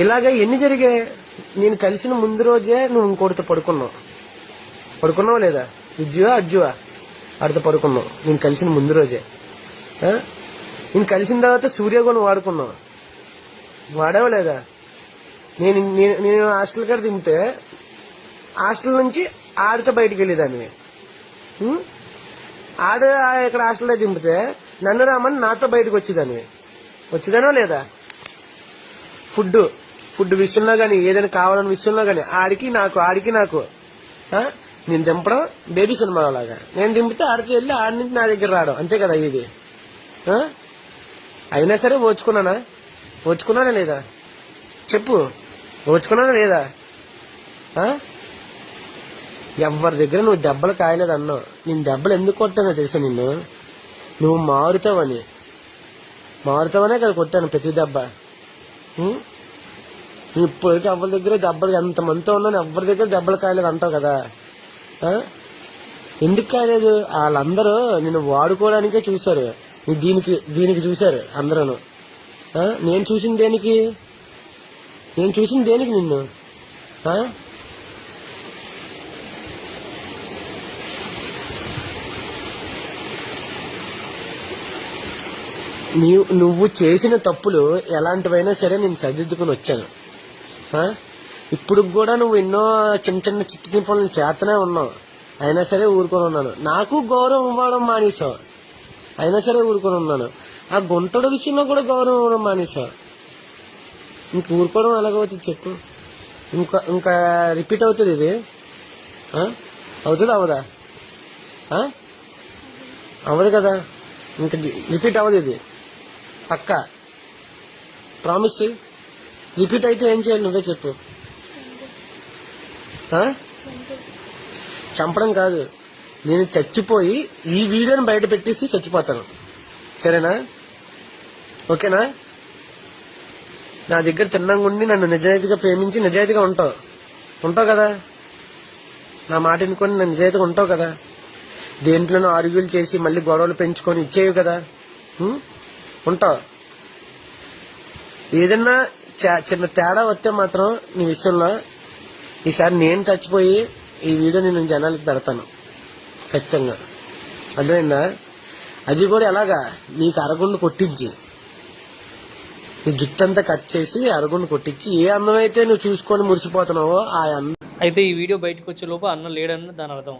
ఇలాగ ఎన్ని జరిగాయి? నేను కలిసిన ముందు రోజే నువ్వు ఇంకోటితో పడుకున్నావు లేదా? అజ్జువా ఆడితో పడుకున్నావు నేను కలిసిన ముందు రోజే. నేను కలిసిన తర్వాత సూర్యగుణం వాడుకున్నావు, వాడావా లేదా? నేను హాస్టల్ కాడ దింపితే హాస్టల్ నుంచి ఆడితో బయటికి వెళ్ళేదాన్ని. ఇక్కడ హాస్టల్లో దింపితే నన్ను రామని నాతో బయటకు వచ్చేదానో లేదా? ఫుడ్ విషయంలో గానీ, ఏదైనా కావాలన్న విషయంలో గానీ ఆడికి నాకు నేను దింపడం బేబీ సినిమాలో లాగా. నేను దింపితే ఆడికి వెళ్ళి ఆడి నుంచి నా దగ్గర రావడం, అంతే కదా ఇది. అయినా సరే ఓచుకున్నానా లేదా? చెప్పు, ఓచుకున్నానా లేదా? ఎవరి దగ్గర నువ్వు దెబ్బలు కాయలేదన్నావు. నేను దెబ్బలు ఎందుకు కొట్టానో తెలుసా? నువ్వు మారుతావనే కదా కొట్టాను ప్రతి దెబ్బ. ఇప్పటికీ ఎవరి దగ్గర దెబ్బలు, ఎంతమందితో ఉన్నాను ఎవరి దగ్గర దెబ్బలు కాయలేదు అంటావు కదా. ఎందుకు కాయలేదు? వాళ్ళందరూ నిన్ను వాడుకోవడానికే చూశారు, దీనికి చూశారు అందరూ. నేను చూసింది దేనికి నిన్ను? నువ్వు చేసిన తప్పులు ఎలాంటివైనా సరే నేను సరిదిద్దుకుని వచ్చాను. ఇప్పుడు కూడా నువ్వు ఎన్నో చిన్న చిన్న చిట్టి పనులు చేతనే ఉన్నావు, అయినా సరే ఊరుకొని ఉన్నాను. నాకు గౌరవం ఇవ్వడం మానేసావు, అయినా సరే ఊరుకొని ఉన్నాను. ఆ గుంటడు విషయంలో కూడా గౌరవం ఇవ్వడం మానేసావు. ఇంక ఊరుకోవడం ఎలాగవుతుంది చెప్పు? ఇంకా రిపీట్ అవుతుంది ఇది? అవుతుంది అవదా? అవ్వదు కదా, ఇంకా రిపీట్ అవ్వదు ఇది పక్క. ప్రామిస్. రిపీట్ అయితే ఏం చేయాలి నువ్వే చెప్పు. చంపడం కాదు, నేను చచ్చిపోయి ఈ వీడియోని బయట పెట్టేసి చచ్చిపోతాను, సరేనా? ఓకేనా? నా దగ్గర తిన్నంగా ఉండి నన్ను నిజాయితీగా ప్రేమించి నిజాయితీగా ఉంటావు కదా? నా మాట వినుకొని నన్ను నిజాయితీగా ఉంటావు కదా? దేంట్లోనూ ఆర్గ్యూలు చేసి మళ్ళీ గొడవలు పెంచుకొని ఇచ్చేవి కదా? ఉంటావు. ఏదన్నా చిన్న తేడా వస్తే మాత్రం నీ విషయంలో ఈసారి నేను చచ్చిపోయి ఈ వీడియో నేను జనాలకు పెడతాను ఖచ్చితంగా. అర్థమైందా? అది కూడా ఎలాగా? నీకు అరగుండు కొట్టించి, నీ జుట్టంతా కట్ చేసి అరగుండు కొట్టించి, ఏ అందం అయితే నువ్వు చూసుకొని మురిసిపోతున్నావో ఆ అందం. అయితే ఈ వీడియో బయటకు వచ్చే లోపు అన్న లేడన్న దాని అర్థం.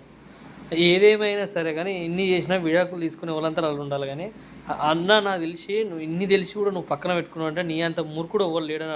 ఏదేమైనా సరే కానీ ఇన్ని చేసినా విడాకులు తీసుకునే వాళ్ళంతా వాళ్ళు ఉండాలి. కానీ అన్న నాకు తెలిసి నువ్వు ఇన్ని తెలిసి కూడా నువ్వు పక్కన పెట్టుకున్నావు అంటే నీ అంత మూర్ఖుడు ఎవరు లేడని